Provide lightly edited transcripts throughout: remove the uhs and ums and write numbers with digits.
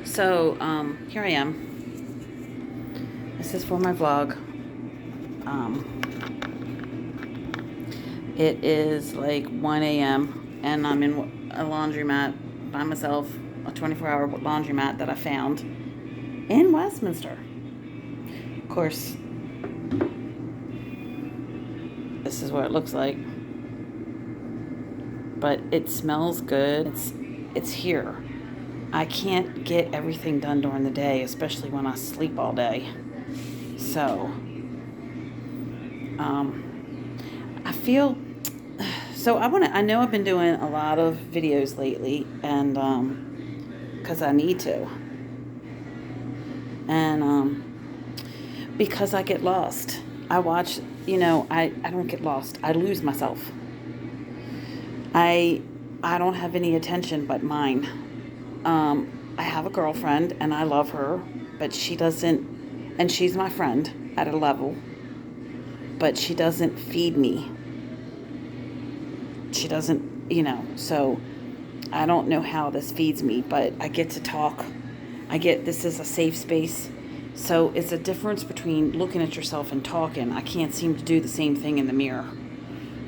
So, here I am. This is for my vlog. It is like 1 a.m. and I'm in a laundromat by myself, a 24-hour laundromat that I found in Westminster. Of course, this is what it looks like. But it smells good. It's here. I can't get everything done during the day, especially when I sleep all day. So, I feel, I know I've been doing a lot of videos lately, and, because I need to. And, because I get lost. I watch, I don't get lost. I lose myself. I don't have any attention but mine. I have a girlfriend and I love her, but she doesn't, and she's my friend at a level, but she doesn't feed me. She doesn't, so I don't know how this feeds me, but I get to talk. This is a safe space. So it's a difference between looking at yourself and talking. I can't seem to do the same thing in the mirror.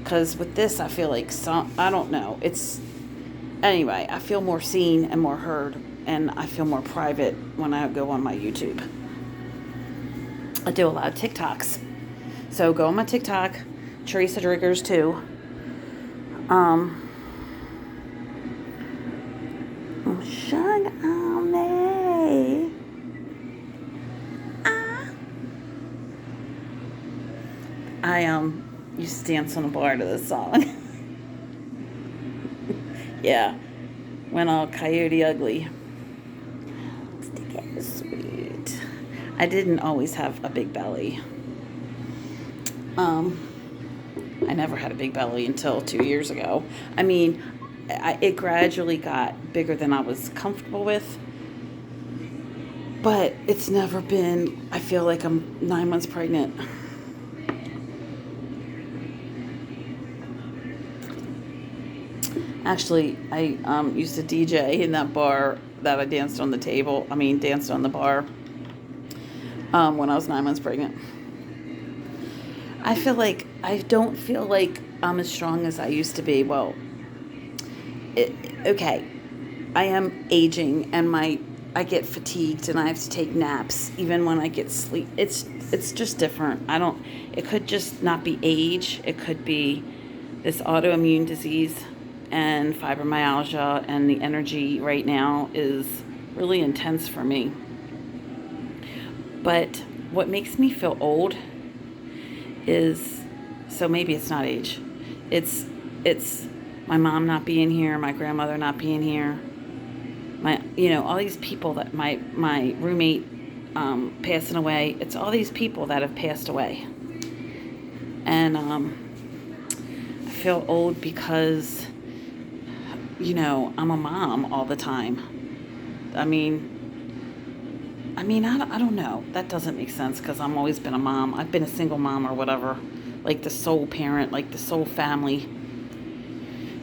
Because with this, I feel like I don't know. Anyway, I feel more seen and more heard, and I feel more private when I go on my YouTube. I do a lot of TikToks. So go on my TikTok, Teresa Driggers too. Sugar on me. I used to dance on a bar to this song. Yeah, went all Coyote Ugly. Stick it sweet. I didn't always have a big belly. I never had a big belly until 2 years ago. I mean, it gradually got bigger than I was comfortable with. But it's never been, I feel like I'm 9 months pregnant. Actually, I used to DJ in that bar that I danced on the bar when I was 9 months pregnant. I don't feel like I'm as strong as I used to be. Well, okay, I am aging and I get fatigued and I have to take naps even when I get sleep. It's just different. It could just not be age. It could be this autoimmune disease and fibromyalgia, and the energy right now is really intense for me. But what makes me feel old is, so maybe it's not age. It's my mom not being here, my grandmother not being here, all these people that my roommate passing away. It's all these people that have passed away. And I feel old because I'm a mom all the time. I don't know. That doesn't make sense because I've always been a mom. I've been a single mom or whatever, like the sole parent, like the sole family.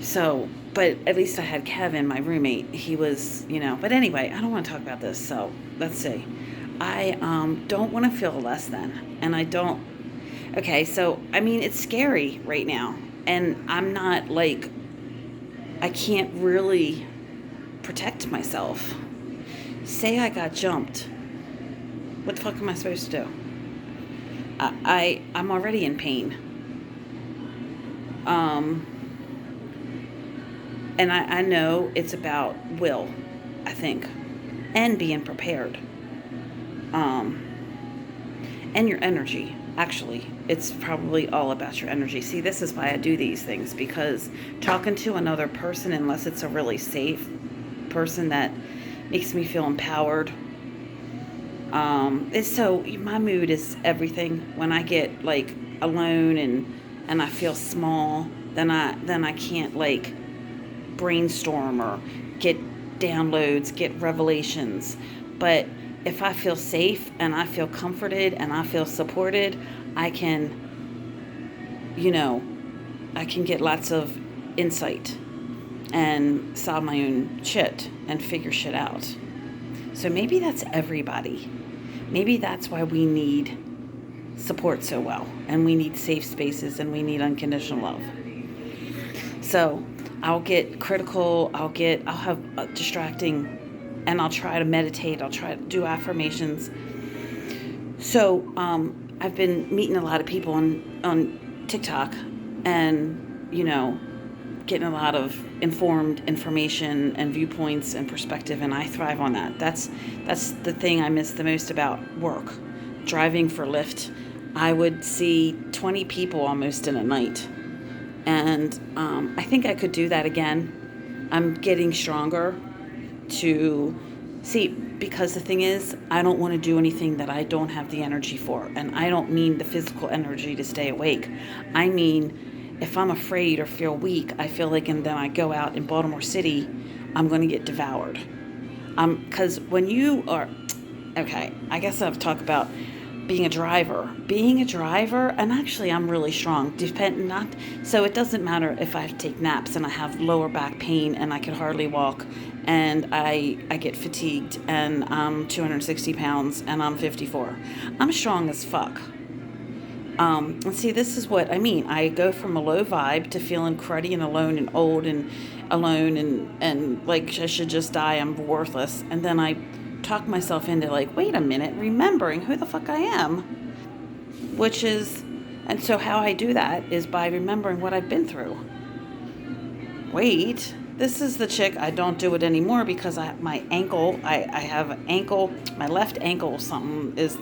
So, but at least I had Kevin, my roommate. He was, but anyway, I don't want to talk about this. So let's see. I don't want to feel less than, and I don't. Okay, so it's scary right now, and I'm not like, I can't really protect myself. Say I got jumped. What the fuck am I supposed to do? I'm already in pain. And I know it's about will, I think, and being prepared. And your energy. Actually, it's probably all about your energy. See, this is why I do these things, because talking to another person, unless it's a really safe person that makes me feel empowered, my mood is everything. When I get like alone and I feel small, then I can't like brainstorm or get downloads, get revelations. But if I feel safe and I feel comforted and I feel supported, I can get lots of insight and solve my own shit and figure shit out. So maybe that's everybody. Maybe that's why we need support so well, and we need safe spaces, and we need unconditional love. So I'll get critical, I'll have distracting, and I'll try to meditate, I'll try to do affirmations. So I've been meeting a lot of people on TikTok, and, getting a lot of informed information and viewpoints and perspective, and I thrive on that. That's the thing I miss the most about work. Driving for Lyft, I would see 20 people almost in a night. And I think I could do that again. I'm getting stronger to see, because the thing is, I don't want to do anything that I don't have the energy for. And I don't mean the physical energy to stay awake. I mean, if I'm afraid or feel weak, I feel like, and then I go out in Baltimore City, I'm going to get devoured. Because when you are, okay, I guess I've talked about being a driver, and actually I'm really strong, so it doesn't matter if I have to take naps and I have lower back pain and I can hardly walk and I get fatigued and I'm 260 pounds and I'm 54. I'm strong as fuck. And see, this is what I mean. I go from a low vibe to feeling cruddy and alone and old and alone and like I should just die, I'm worthless. And then I talk myself into like, wait a minute, remembering who the fuck I am. And so how I do that is by remembering what I've been through. Wait, this is the chick. I don't do it anymore because my ankle, I have an ankle, my left ankle, something is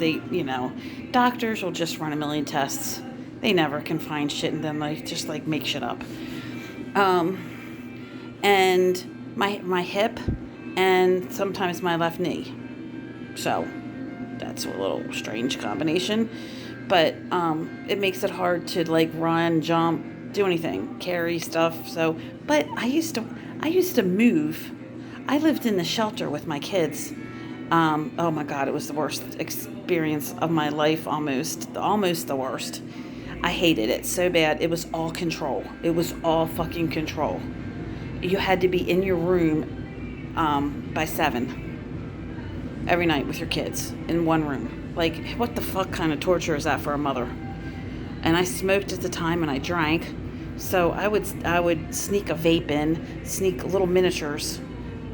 doctors will just run a million tests. They never can find shit, and then they just like make shit up. And my hip and sometimes my left knee. So that's a little strange combination, but it makes it hard to like run, jump, do anything, carry stuff. So, but I used to move. I lived in the shelter with my kids. Oh my God, it was the worst experience of my life, almost the worst. I hated it so bad. It was all control. It was all fucking control. You had to be in your room by 7 every night with your kids in one room. Like, what the fuck kind of torture is that for a mother? And I smoked at the time and I drank, so I would sneak a vape in, sneak little miniatures,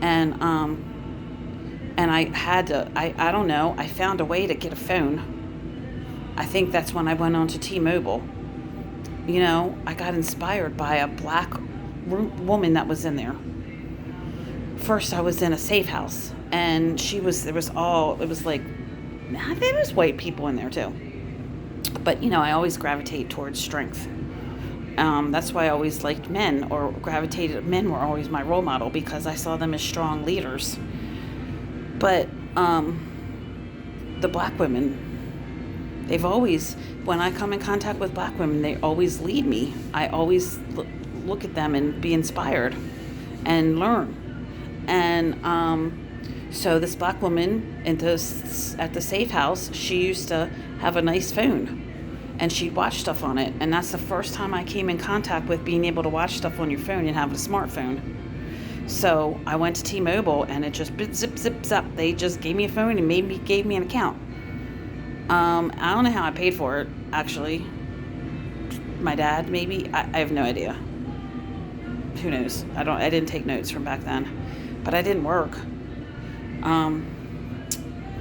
and I had to, I don't know, I found a way to get a phone. I think that's when I went on to T-Mobile. I got inspired by a black woman that was in there. First, I was in a safe house, and there was white people in there too. But, I always gravitate towards strength. That's why I always liked men, or gravitated, men were always my role model because I saw them as strong leaders. But the black women, they've always, when I come in contact with black women, they always lead me. I always look at them and be inspired and learn. And so this black woman at the safe house, she used to have a nice phone, and she'd watch stuff on it. And that's the first time I came in contact with being able to watch stuff on your phone and have a smartphone. So I went to T-Mobile, and it just zip, zip, zap. They just gave me a phone and gave me an account. I don't know how I paid for it, actually. My dad, maybe. I have no idea. Who knows? I didn't take notes from back then. But I didn't work.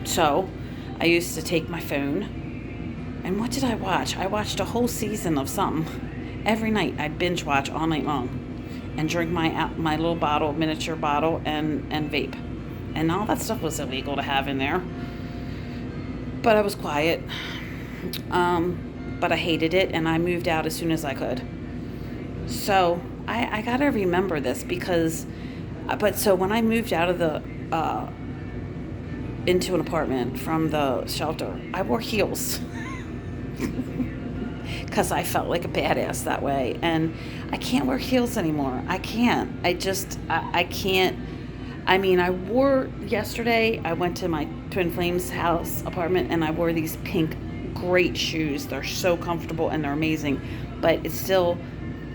So I used to take my phone, and what did I watch? I watched a whole season of something. Every night I'd binge watch all night long and drink my little miniature bottle and vape. And all that stuff was illegal to have in there. But I was quiet. But I hated it, and I moved out as soon as I could. So I gotta remember this because, so when I moved out of into an apartment from the shelter, I wore heels because I felt like a badass that way. And I can't wear heels anymore. I can't. I can't. I mean, I wore yesterday, I went to my Twin Flames house apartment, and I wore these pink great shoes. They're so comfortable and they're amazing, but it still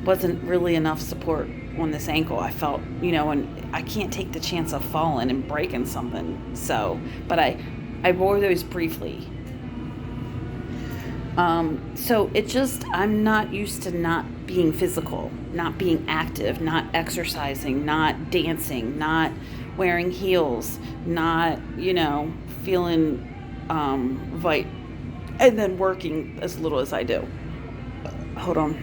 wasn't really enough support on this ankle. I felt, and I can't take the chance of falling and breaking something. So, but I wore those briefly. So it just, I'm not used to not being physical, not being active, not exercising, not dancing, not wearing heels, not, feeling, right, and then working as little as I do. Hold on.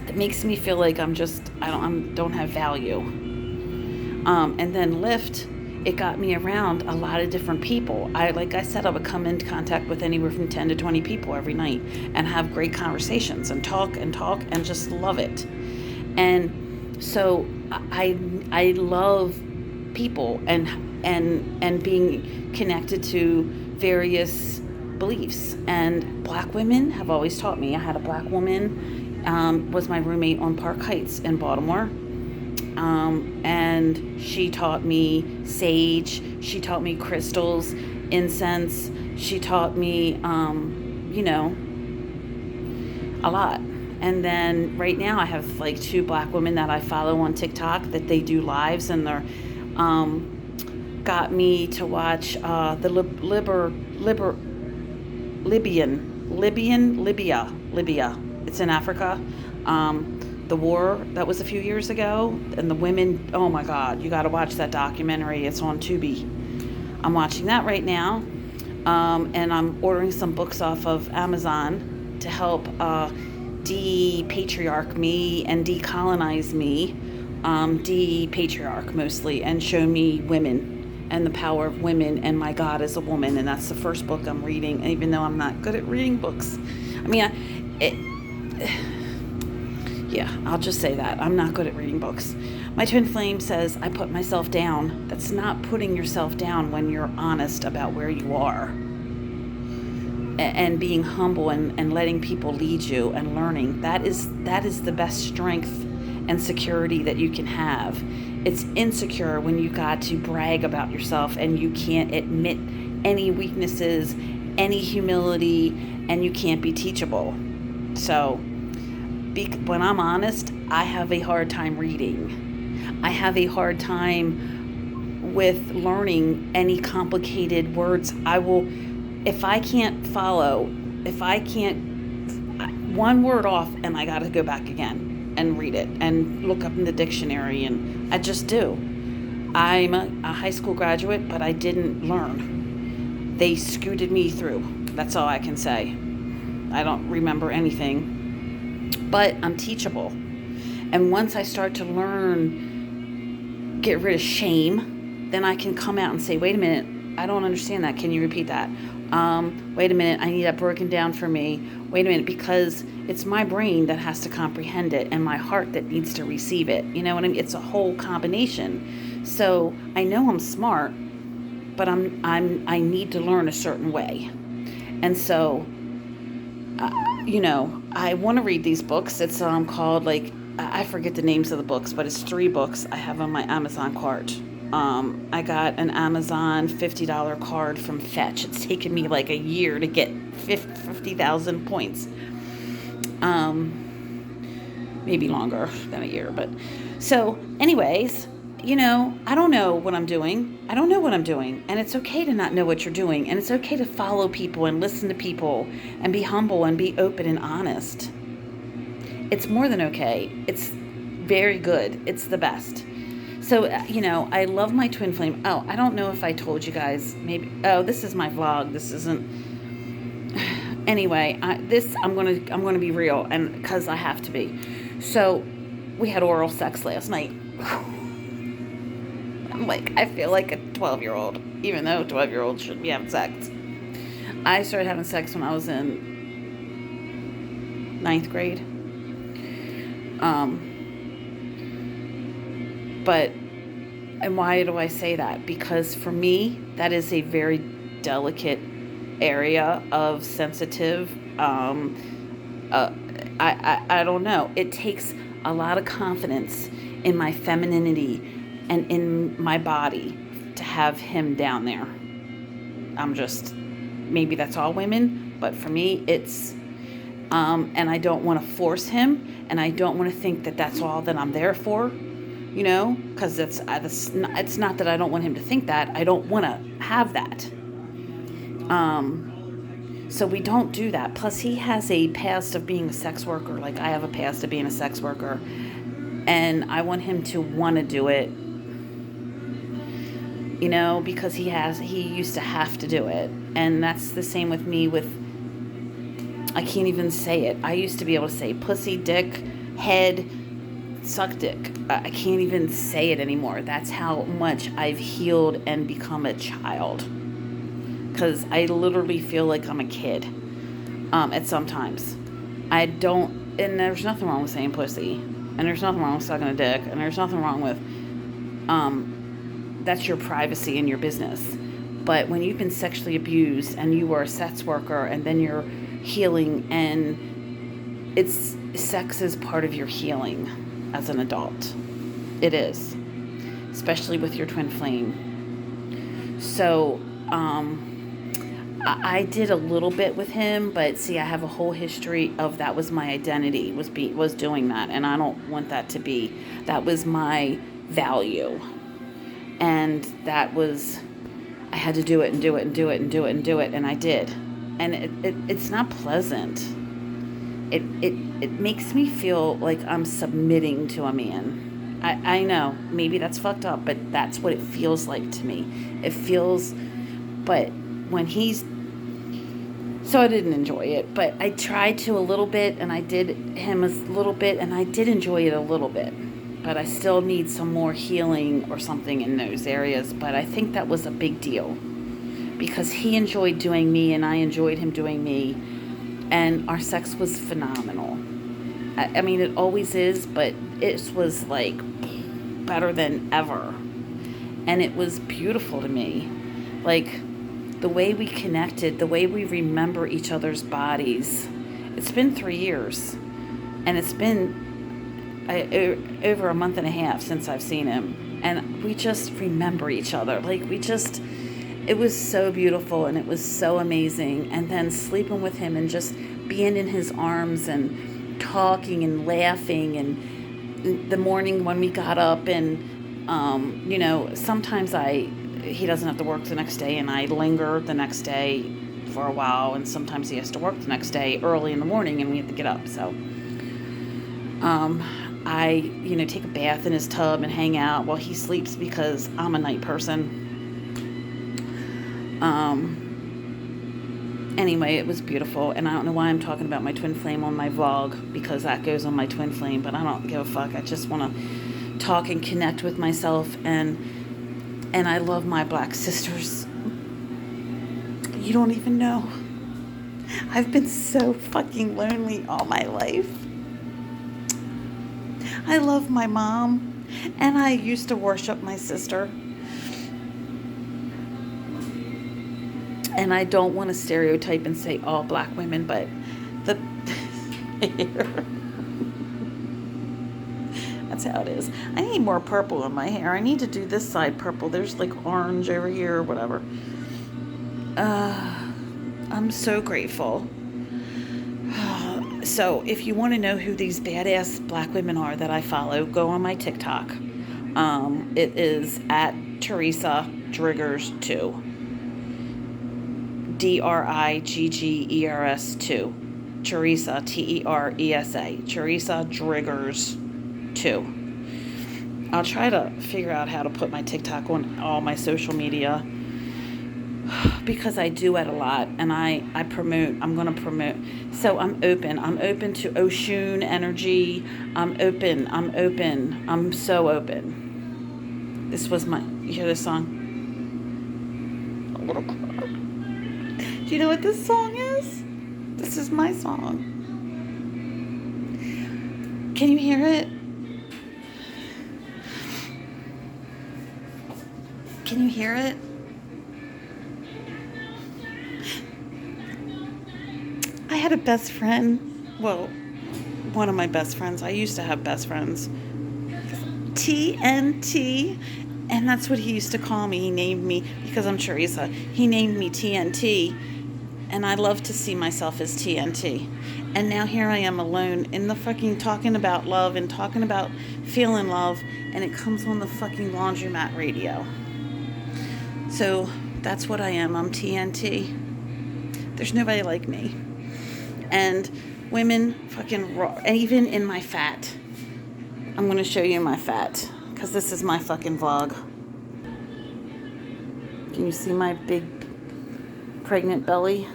It makes me feel like I don't have value. And then lift, it got me around a lot of different people. Like I said, I would come into contact with anywhere from 10 to 20 people every night and have great conversations and talk and just love it. And so I love people and being connected to various beliefs. And black women have always taught me. I had a black woman was my roommate on Park Heights in Baltimore. And she taught me sage, she taught me crystals, incense, she taught me, a lot. And then right now I have like 2 black women that I follow on TikTok that they do lives, and they're, got me to watch, the Libya. It's in Africa. The war that was a few years ago, and the women, oh my God, you got to watch that documentary. It's on Tubi. I'm watching that right now, and I'm ordering some books off of Amazon to help de-patriarch me and decolonize me, de-patriarch mostly, and show me women and the power of women and my God as a woman. And that's the first book I'm reading, even though I'm not good at reading books. Yeah, I'll just say that. I'm not good at reading books. My twin flame says, I put myself down. That's not putting yourself down when you're honest about where you are. And being humble and letting people lead you and learning. That is the best strength and security that you can have. It's insecure when you got to brag about yourself and you can't admit any weaknesses, any humility, and you can't be teachable. So when I'm honest, I have a hard time reading. I have a hard time with learning any complicated words. If I can't follow, one word off, and I got to go back again and read it and look up in the dictionary, and I just do. I'm a high school graduate, but I didn't learn. They scooted me through. That's all I can say. I don't remember anything. But I'm teachable. And once I start to learn, get rid of shame, then I can come out and say, wait a minute, I don't understand that. Can you repeat that? Wait a minute, I need that broken down for me. Wait a minute, because it's my brain that has to comprehend it and my heart that needs to receive it. You know what I mean? It's a whole combination. So I know I'm smart, but I need to learn a certain way. And so, I want to read these books. It's called, I forget the names of the books, but it's 3 books I have on my Amazon cart. I got an Amazon $50 card from Fetch. It's taken me like a year to get 50,000 points. Maybe longer than a year, but so anyways, I don't know what I'm doing. I don't know what I'm doing. And it's okay to not know what you're doing. And it's okay to follow people and listen to people and be humble and be open and honest. It's more than okay. It's very good. It's the best. So, I love my twin flame. Oh, I don't know if I told you guys. Maybe. Oh, this is my vlog. This isn't. Anyway, I'm gonna be real, and because I have to be. So, we had oral sex last night. I feel like a 12-year-old, even though 12-year-olds shouldn't be having sex. I started having sex when I was in 9th grade. And why do I say that? Because for me, that is a very delicate area of sensitive, I don't know. It takes a lot of confidence in my femininity and in my body to have him down there. Maybe that's all women, but for me, And I don't want to force him, and I don't want to think that that's all that I'm there for, because it's not that I don't want him to think that. I don't want to have that. So we don't do that. Plus, he has a past of being a sex worker, like I have a past of being a sex worker, and I want him to want to do it, because he used to have to do it. And that's the same with me I can't even say it. I used to be able to say pussy, dick, head, suck dick. I can't even say it anymore. That's how much I've healed and become a child. Because I literally feel like I'm a kid at some times. And there's nothing wrong with saying pussy. And there's nothing wrong with sucking a dick. And there's nothing wrong with, that's your privacy and your business. But when you've been sexually abused and you are a sex worker and then you're healing, and sex is part of your healing as an adult. It is. Especially with your twin flame. So, I did a little bit with him, but see, I have a whole history of that was my identity, was doing that, and I don't want that to be. That was my value, and I had to do it and do it and do it and do it and do it, and I did, and it's not pleasant. It makes me feel like I'm submitting to a man. I know, maybe that's fucked up, but that's what it feels like to me. It feels, but when so I didn't enjoy it, but I tried to a little bit, and I did him a little bit, and I did enjoy it a little bit, but I still need some more healing or something in those areas. But I think that was a big deal because he enjoyed doing me and I enjoyed him doing me, and our sex was phenomenal. I mean, it always is, but it was like better than ever, and it was beautiful to me. Like, the way we connected, the way we remember each other's bodies. It's been 3 years, and it's been over a month and a half since I've seen him, and we just remember each other. Like, it was so beautiful, and it was so amazing. And then sleeping with him and just being in his arms and talking and laughing, and the morning when we got up, and sometimes he doesn't have to work the next day, and I linger the next day for a while, and sometimes he has to work the next day early in the morning, and we have to get up. So I take a bath in his tub and hang out while he sleeps because I'm a night person. Anyway, it was beautiful, and I don't know why I'm talking about my twin flame on my vlog, because that goes on my twin flame, but I don't give a fuck. I just want to talk and connect with myself, and I love my black sisters. You don't even know. I've been so fucking lonely all my life. I love my mom, and I used to worship my sister. And I don't want to stereotype and say all black women, but that's how it is. I need more purple in my hair. I need to do this side purple. There's like orange over here or whatever. I'm so grateful. So if you want to know who these badass black women are that I follow, go on my TikTok. It is at Teresa Driggers 2. Driggers 2. Teresa, Teresa. Teresa Driggers 2. I'll try to figure out how to put my TikTok on all my social media, because I do it a lot, and I'm going to promote. So I'm open to Oshun energy. I'm open. I'm so open. This was you hear this song? A little cry. Do you know what this song is? This is my song. Can you hear it? Can you hear it? I had a best friend. Well, one of my best friends. I used to have best friends. TNT. And that's what he used to call me. He named me, because I'm Teresa, he named me TNT. And I love to see myself as TNT. And now here I am alone in the fucking talking about love and talking about feeling love, and it comes on the fucking laundromat radio. So that's what I am. I'm TNT. There's nobody like me. And women fucking raw, and even in my fat. I'm going to show you my fat because this is my fucking vlog. Can you see my big pregnant belly?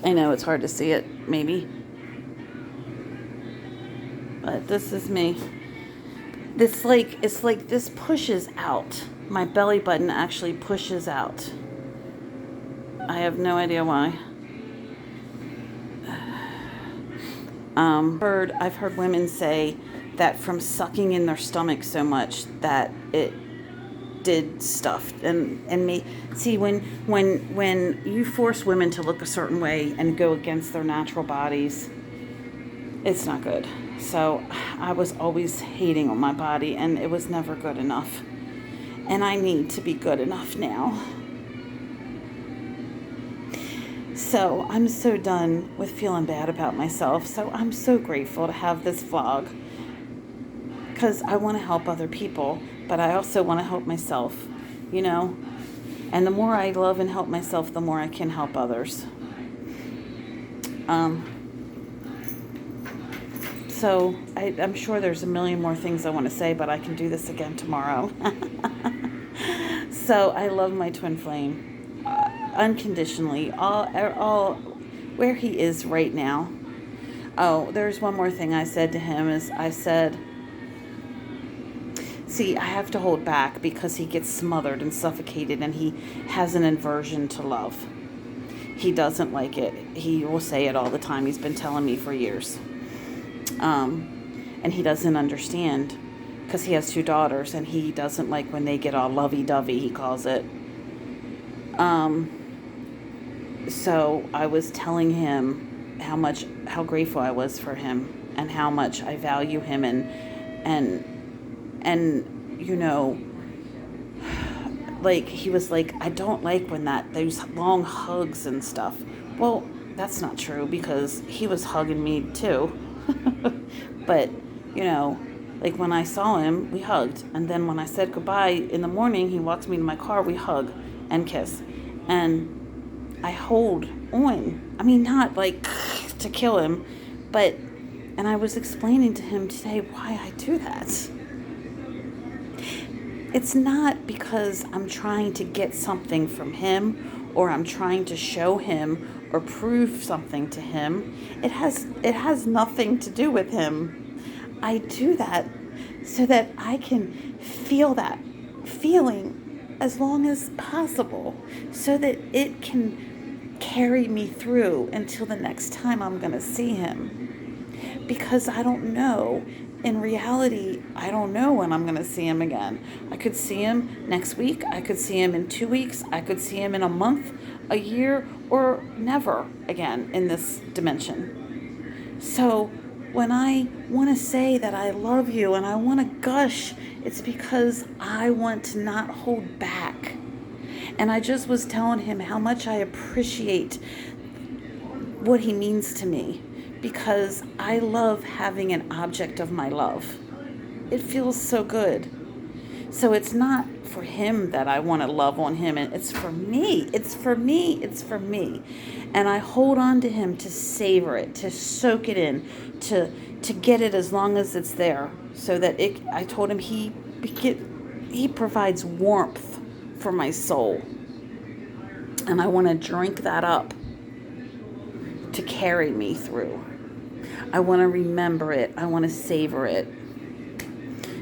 I know it's hard to see it, maybe. But this is me. It's like this pushes out. My belly button actually pushes out. I have no idea why. I've heard women say that from sucking in their stomach so much that it did stuff. And me see when you force women to look a certain way and go against their natural bodies, it's not good. So I was always hating on my body, and it was never good enough. And I need to be good enough now. So I'm so done with feeling bad about myself. So I'm so grateful to have this vlog because I want to help other people, but I also want to help myself, you know. And the more I love and help myself, the more I can help others. So I'm sure there's a million more things I want to say, but I can do this again tomorrow. So I love my twin flame unconditionally, all where he is right now. Oh, there's one more thing I said to him is I said, see, I have to hold back because he gets smothered and suffocated, and he has an aversion to love. He doesn't like it. He will say it all the time. He's been telling me for years. And he doesn't understand because he has 2 daughters, and he doesn't like when they get all lovey-dovey, he calls it. So I was telling him how grateful I was for him and how much I value him, and you know, like he was like, I don't like when those long hugs and stuff. Well, that's not true because he was hugging me too. But, you know, like when I saw him, we hugged. And then when I said goodbye in the morning, he walks me to my car, we hug and kiss. And I hold on. I mean, not like to kill him, but, and I was explaining to him today why I do that. It's not because I'm trying to get something from him or I'm trying to show him or prove something to him. It has nothing to do with him. I do that so that I can feel that feeling as long as possible so that it can carry me through until the next time I'm going to see him. Because I don't know. In reality, I don't know when I'm going to see him again. I could see him next week. I could see him in 2 weeks. I could see him in a month, a year, or never again in this dimension. So when I want to say that I love you and I want to gush, it's because I want to not hold back. And I just was telling him how much I appreciate what he means to me. Because I love having an object of my love. It feels so good. So it's not for him that I want to love on him. And it's for me. It's for me. It's for me. And I hold on to him to savor it, to soak it in, to get it as long as it's there. So that I told him he provides warmth for my soul. And I want to drink that up to carry me through. I want to remember it. I want to savor it.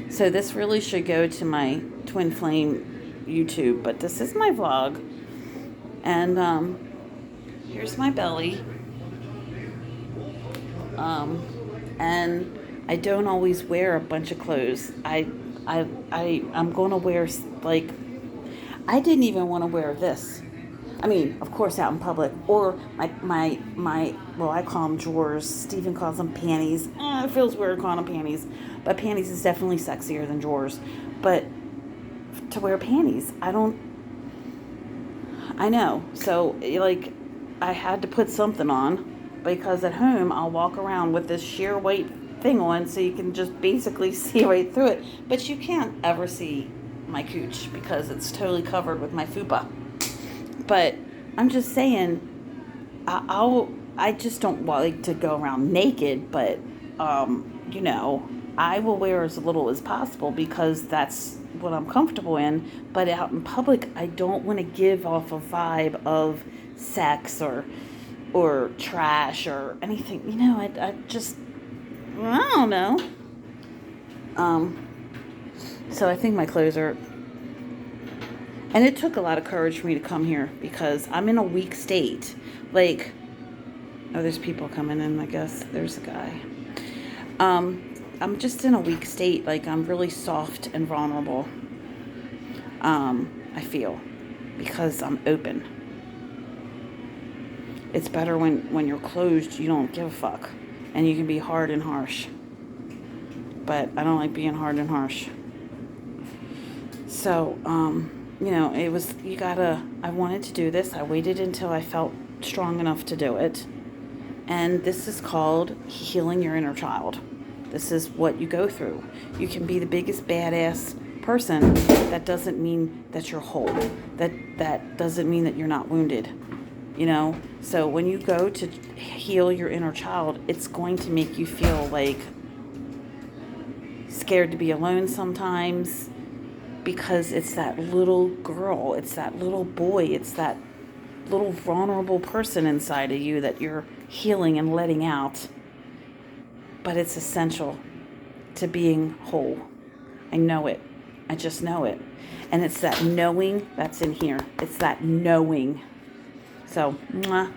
So this really should go to my Twin Flame YouTube, but this is my vlog. And here's my belly. And I don't always wear a bunch of clothes. I'm going to wear, like, I didn't even want to wear this. I mean, of course, out in public, or my well, I call them drawers. Stephen calls them panties. It feels weird calling them panties, but panties is definitely sexier than drawers. But to wear panties, I I know. So, like, I had to put something on because at home I'll walk around with this sheer white thing on so you can just basically see right through it. But you can't ever see my cooch because it's totally covered with my fupa. But I'm just saying, I just don't like to go around naked, but, you know, I will wear as little as possible because that's what I'm comfortable in. But out in public, I don't want to give off a vibe of sex or trash or anything. You know, I just, I don't know. So I think my clothes are, and it took a lot of courage for me to come here because I'm in a weak state. Like, oh, there's people coming in, I guess. There's a guy. I'm just in a weak state. Like, I'm really soft and vulnerable. I feel, because I'm open. It's better when you're closed, you don't give a fuck. And you can be hard and harsh. But I don't like being hard and harsh. So, you know, I wanted to do this. I waited until I felt strong enough to do it. And this is called healing your inner child. This is what you go through. You can be the biggest badass person. That doesn't mean that you're whole. That doesn't mean that you're not wounded. You know? So when you go to heal your inner child, it's going to make you feel like scared to be alone sometimes because it's that little girl, it's that little boy, it's that little vulnerable person inside of you that you're healing and letting out. But it's essential to being whole. I know it. I just know it. And it's that knowing that's in here. It's that knowing. So, mwah.